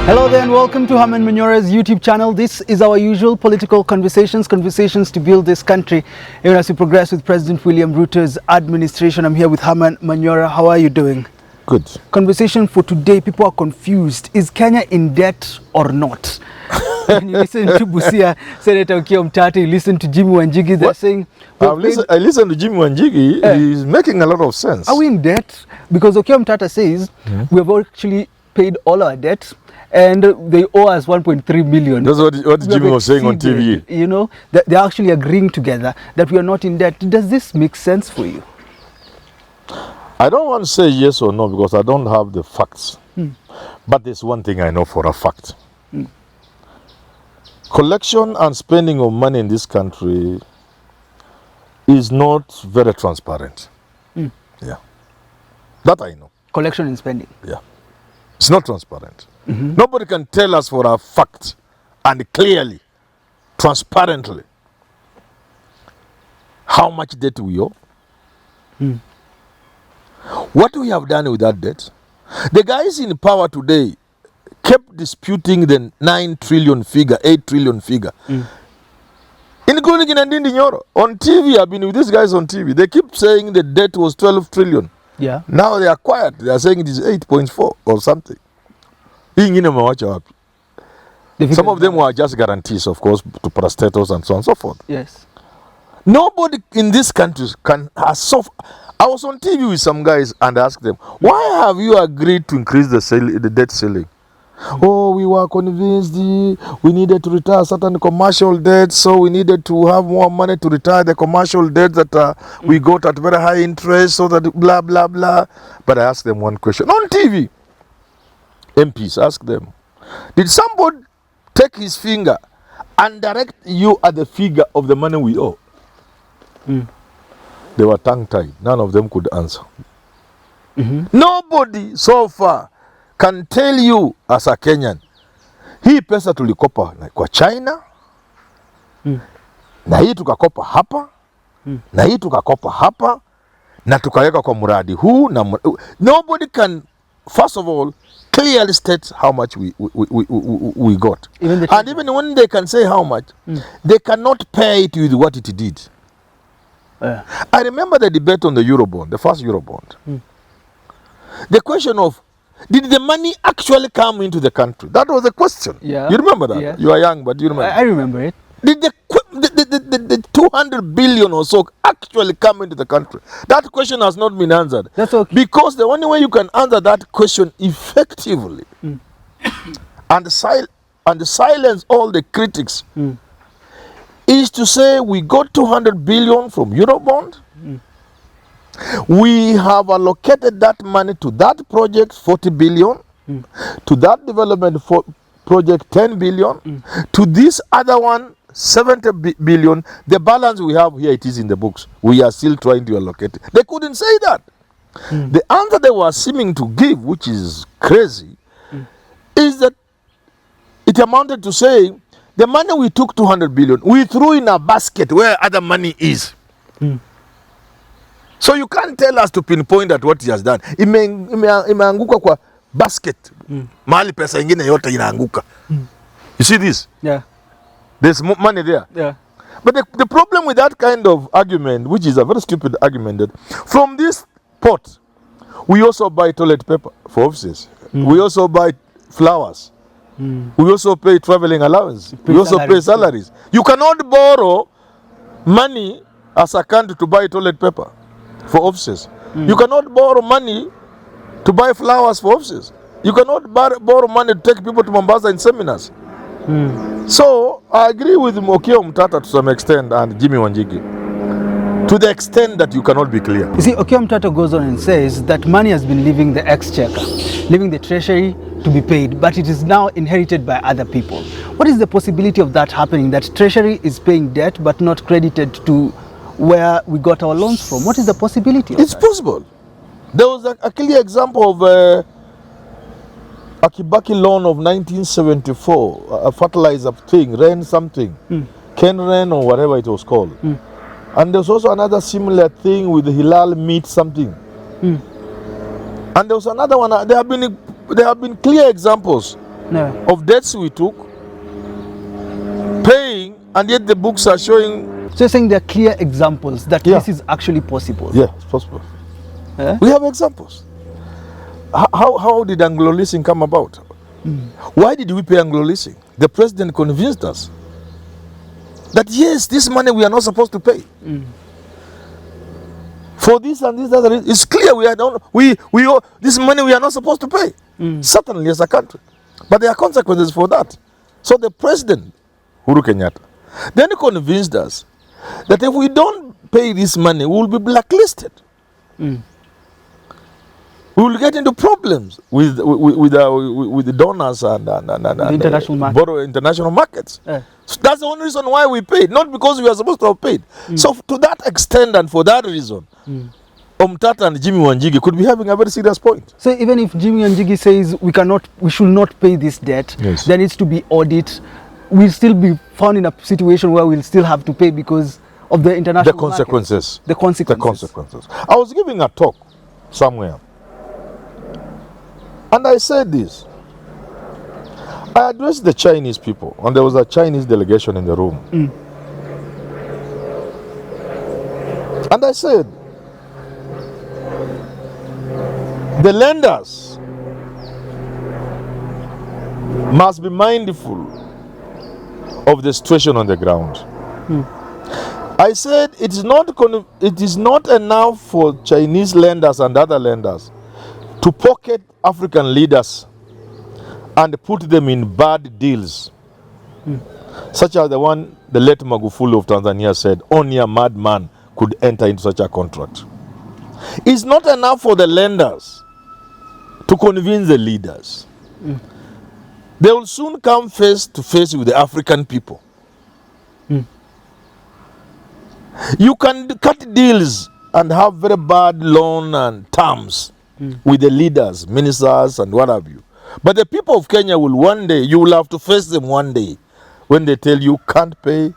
Hello there and welcome to Herman Manyora's YouTube channel. This is our usual political conversations to build this country. Even as we progress with President William Ruto's administration, I'm here with Herman Manyora. How are you doing? Good. Conversation for today, people are confused. Is Kenya in debt or not? When you listen to Busia, Senator Okiya Omtata, you listen to Jimmy Wanjigi, they're saying... I listen to Jimmy Wanjigi, he's making a lot of sense. Are we in debt? Because Okiya Omtata says we have actually paid all our debt. And they owe us 1.3 million. That's what Jimmy was saying on TV. You know, that they're actually agreeing together that we are not in debt. Does this make sense for you? I don't want to say yes or no because I don't have the facts. But there's one thing I know for a fact. Collection and spending of money in this country is not very transparent. Yeah. That I know. Collection and spending? Yeah. It's not transparent. Nobody can tell us for a fact and clearly, transparently, how much debt we owe. What we have done with that debt. The guys in power today kept disputing the 9 trillion figure, 8 trillion figure. Including Kanini Nyoro. On TV, I've been with these guys on TV. They keep saying the debt was 12 trillion. Yeah. Now they are quiet. They are saying it is 8.4 or something. Some of them were just guarantees, of course, to parastatals and so on and so forth. Yes. Nobody in this country can have I was on TV with some guys and asked them, why have you agreed to increase the debt ceiling? Oh, we were convinced we needed to retire certain commercial debts, so we needed to have more money to retire the commercial debts that we got at very high interest, so that blah, blah, blah. But I asked them one question on TV. MPs, ask them, did somebody take his finger and direct you at the figure of the money we owe? They were tongue-tied. None of them could answer. Nobody so far can tell you as a Kenyan, hii pesa tulikopa kwa China, na hii tukakopa hapa, na hii tukakopa hapa, na tukaweka kwa mradi huu. Nobody can, first of all, clearly state how much we got. And even when they can say how much, they cannot pay it with what it did. I remember the debate on the Eurobond, the first Eurobond. The question of, did the money actually come into the country? That was the question. Yeah. You remember that? Yeah. You are young, but you remember. I remember it. Did the 200 billion or so actually come into the country? That question has not been answered. That's okay. Because the only way you can answer that question effectively and silence all the critics is to say we got 200 billion from Eurobond. We have allocated that money to that project, 40 billion, to that development project, 10 billion, to this other one, 70 billion. The balance we have here, it is in the books. We are still trying to allocate it. They couldn't say that. The answer they were seeming to give, which is crazy, is that it amounted to saying, the money we took 200 billion, we threw in a basket where other money is. So you can't tell us to pinpoint at what he has done. Imeanguka kwa basket. Mahali pesa ingine yote inaanguka. You see this? Yeah. There's money there. Yeah. But the problem with that kind of argument, which is a very stupid argument, that from this pot, we also buy toilet paper for offices. We also buy flowers. We also pay traveling allowance. We also pay salaries. You cannot borrow money as a country to buy toilet paper for offices. You cannot borrow money to buy flowers for offices. You cannot borrow money to take people to Mombasa in seminars. So I agree with Okiya Omtata to some extent and Jimmy Wanjigi to the extent that you cannot be clear. You see, Okiya Omtata goes on and says that money has been leaving the exchequer, leaving the treasury to be paid, but it is now inherited by other people. What is the possibility of that happening, that treasury is paying debt but not credited to where we got our loans from? What is the possibility of It's that? possible. There was a clear example of a Kibaki loan of 1974, a fertilizer thing, Ren something, Ken Ren or whatever it was called. And there's also another similar thing with the Hilal meat something. And there was another one. There have been clear examples No. of debts we took, paying, and yet the books are showing. So you're saying there are clear examples that Yeah. this is actually possible? Yeah, it's possible. Eh? We have examples. How did Anglo leasing come about? Why did we pay Anglo leasing? The president convinced us that yes, this money we are not supposed to pay. For this and this other reason, it's clear we owe this money we are not supposed to pay. Certainly as a country. But there are consequences for that. So the president, Uhuru Kenyatta, then convinced us that if we don't pay this money, we will be blacklisted. We will get into problems with the donors and international market. International markets. So that's the only reason why we paid, not because we are supposed to have paid. So to that extent and for that reason, Omtata and Jimmy Wanjigi could be having a very serious point. So even if Jimmy Wanjigi says we should not pay this debt, Yes. there needs to be audit, we'll still be found in a situation where we'll still have to pay because of the international The consequences. market. The consequences. The consequences. I was giving a talk somewhere, and I said this. I addressed the Chinese people, and there was a Chinese delegation in the room. And I said, the lenders must be mindful of the situation on the ground. I said it is not enough for Chinese lenders and other lenders to pocket African leaders and put them in bad deals, such as the one the late Magufuli of Tanzania said, only a madman could enter into such a contract. It's not enough for the lenders to convince the leaders. They will soon come face to face with the African people. You can cut deals and have very bad loan and terms with the leaders, ministers, and what have you. But the people of Kenya will one day, you will have to face them one day when they tell you can't pay,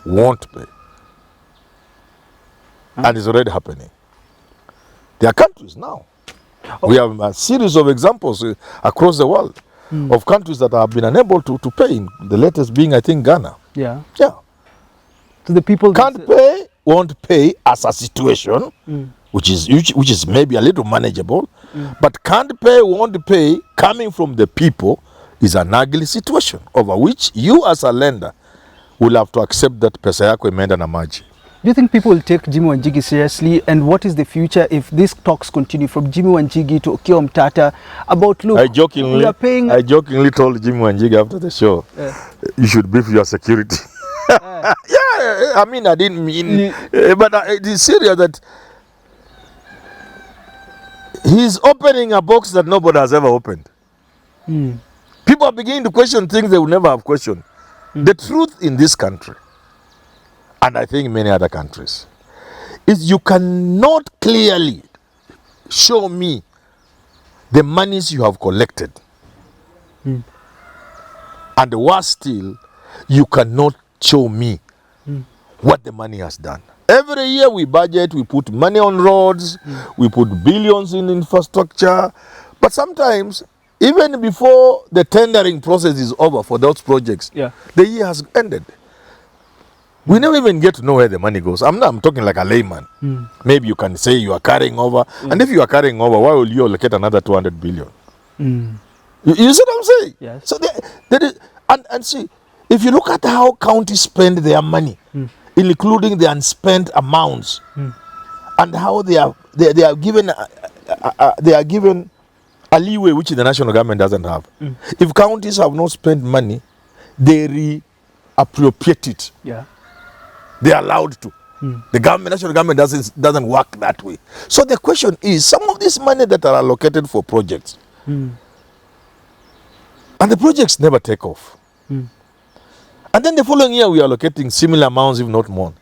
won't pay. And it's already happening. There are countries now. We have a series of examples across the world of countries that have been unable to pay. The latest being, I think, Ghana. Yeah. Yeah. So the people Can't pay, won't pay as a situation, which is maybe a little manageable, but can't pay, won't pay, coming from the people, is an ugly situation over which you as a lender will have to accept that pesa yako imeenda na maji. Do you think people will take Jimmy Wanjigi seriously, and what is the future if these talks continue from Jimmy Wanjigi to Okiya Omtata about, look, I jokingly told Jimmy Wanjigi after the show, you should brief your security. Yeah, I mean, I didn't mean, but it is serious that he's opening a box that nobody has ever opened. People are beginning to question things they will never have questioned. The truth in this country, and I think many other countries, is you cannot clearly show me the monies you have collected. And worse still, you cannot show me what the money has done. Every year we budget, we put money on roads, we put billions in infrastructure, but sometimes, even before the tendering process is over for those projects, the year has ended. We never even get to know where the money goes. I'm talking like a layman. Maybe you can say you are carrying over, and if you are carrying over, why will you allocate another 200 billion? You see what I'm saying? Yes. So there is, and see, if you look at how counties spend their money, including the unspent amounts, and how they are given a leeway which the national government doesn't have. If counties have not spent money, they reappropriate it. Yeah. They are allowed to. The national government doesn't work that way. So the question is, some of this money that are allocated for projects, and the projects never take off. And then the following year we are allocating similar amounts, if not more.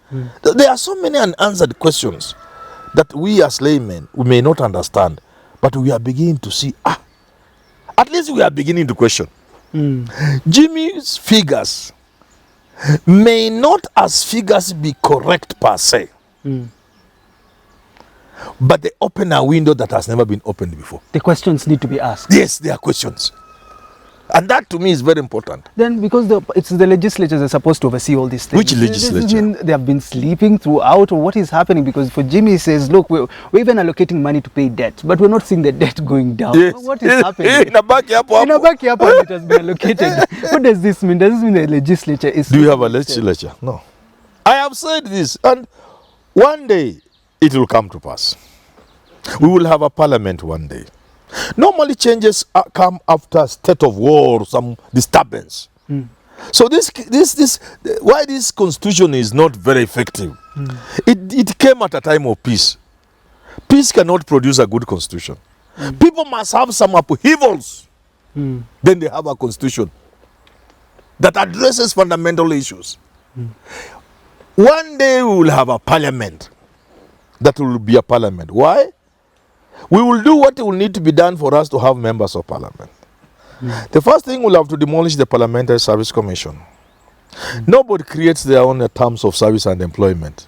There are so many unanswered questions that we as laymen, we may not understand, but we are beginning to see, at least we are beginning to question. Jimmy's figures may not as figures be correct per se, but they open a window that has never been opened before. The questions need to be asked. Yes, there are questions. And that to me is very important. Then because it's the legislatures that are supposed to oversee all these things. Which legislature? Does this mean they have been sleeping throughout, or what is happening? Because for Jimmy says, look, we're even allocating money to pay debt, but we're not seeing the debt going down. Yes. What is happening? In a backyard, it has been allocated. What does this mean? Does this mean the legislature is... Do you have a legislature? No. I have said this, and one day it will come to pass. We will have a parliament one day. Normally changes come after a state of war, some disturbance. So why this constitution is not very effective? It came at a time of peace. Peace cannot produce a good constitution. People must have some upheavals. Then they have a constitution that addresses fundamental issues. One day we will have a parliament. That will be a parliament. Why? We will do what will need to be done for us to have members of parliament. The first thing, we'll have to demolish the Parliamentary Service Commission. Nobody creates their own terms of service and employment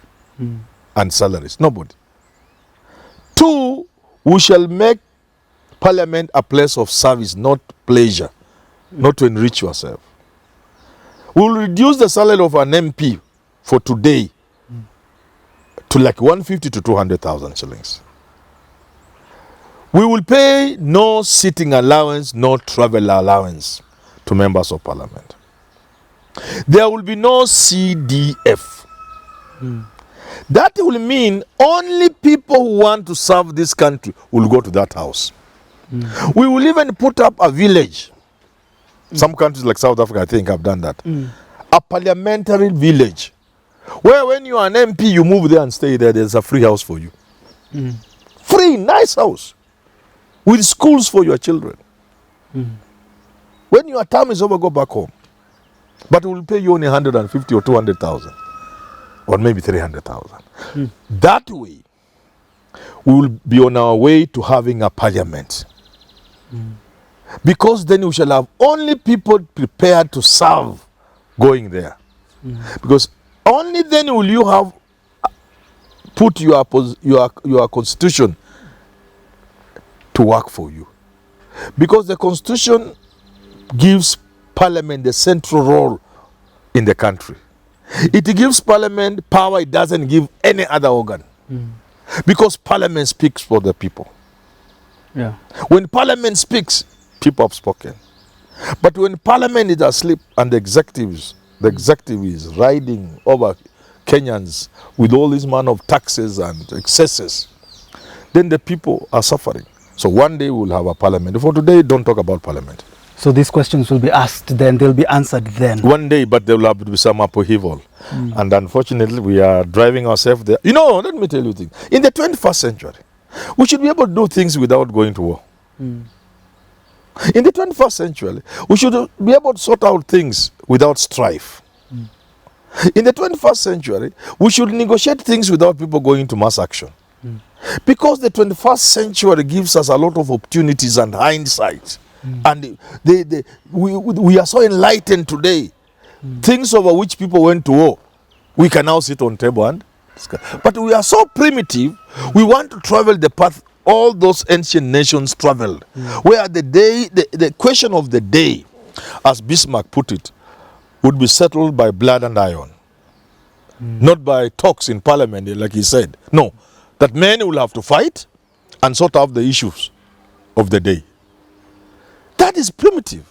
and salaries. Nobody. Two, we shall make parliament a place of service, not pleasure, not to enrich yourself. We will reduce the salary of an MP for today to like 150 to 200,000 shillings. We will pay no sitting allowance, no travel allowance to members of parliament. There will be no CDF. That will mean only people who want to serve this country will go to that house. We will even put up a village. Some countries like South Africa, I think, have done that. A parliamentary village. Where when you are an MP, you move there and stay there. There's a free house for you. Free, nice house. With schools for your children. When your term is over, go back home. But we'll pay you only 150 or 200,000. Or maybe 300,000. That way, we will be on our way to having a parliament. Because then we shall have only people prepared to serve going there. Because only then will you have put your constitution to work for you. Because the constitution gives parliament the central role in the country. It gives parliament power it doesn't give any other organ. Because parliament speaks for the people. When parliament speaks, people have spoken. But when parliament is asleep and the executive is riding over Kenyans with all this man of taxes and excesses, then the people are suffering. So one day we'll have a parliament. For today, don't talk about parliament. So these questions will be asked then, they'll be answered then. One day, but there will have to be some upheaval. And unfortunately, we are driving ourselves there. You know, let me tell you things. In the 21st century, we should be able to do things without going to war. In the 21st century, we should be able to sort out things without strife. In the 21st century, we should negotiate things without people going to mass action. Because the 21st century gives us a lot of opportunities and hindsight. And we are so enlightened today. Things over which people went to war, we can now sit on table and discuss. But we are so primitive, we want to travel the path all those ancient nations traveled. Where the question of the day, as Bismarck put it, would be settled by blood and iron. Not by talks in parliament, like he said. No, that men will have to fight and sort out the issues of the day. That is primitive.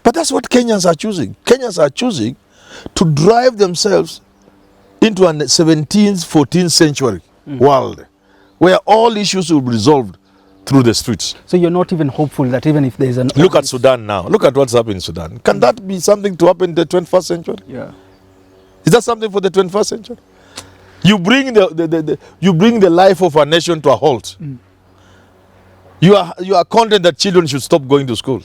But that's what Kenyans are choosing. Kenyans are choosing to drive themselves into a 17th, 14th century world where all issues will be resolved through the streets. So you're not even hopeful that even if there's an... Look at Sudan now. Look at what's happening in Sudan. Can that be something to happen in the 21st century? Yeah. Is that something for the 21st century? You bring the life of a nation to a halt. You are content that children should stop going to school.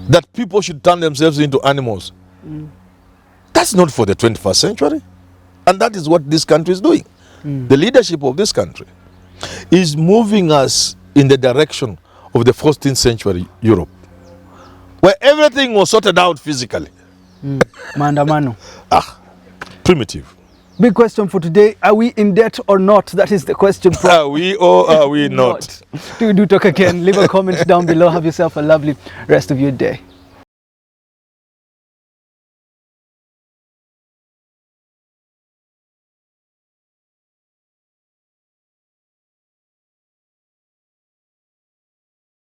That people should turn themselves into animals. That's not for the 21st century. And that is what this country is doing. The leadership of this country is moving us in the direction of the 14th century Europe, where everything was sorted out physically. Maandamano. Primitive. Big question for today. Are we in debt or not? That is the question. Are we or are we not? Do talk again. Leave a comment down below. Have yourself a lovely rest of your day.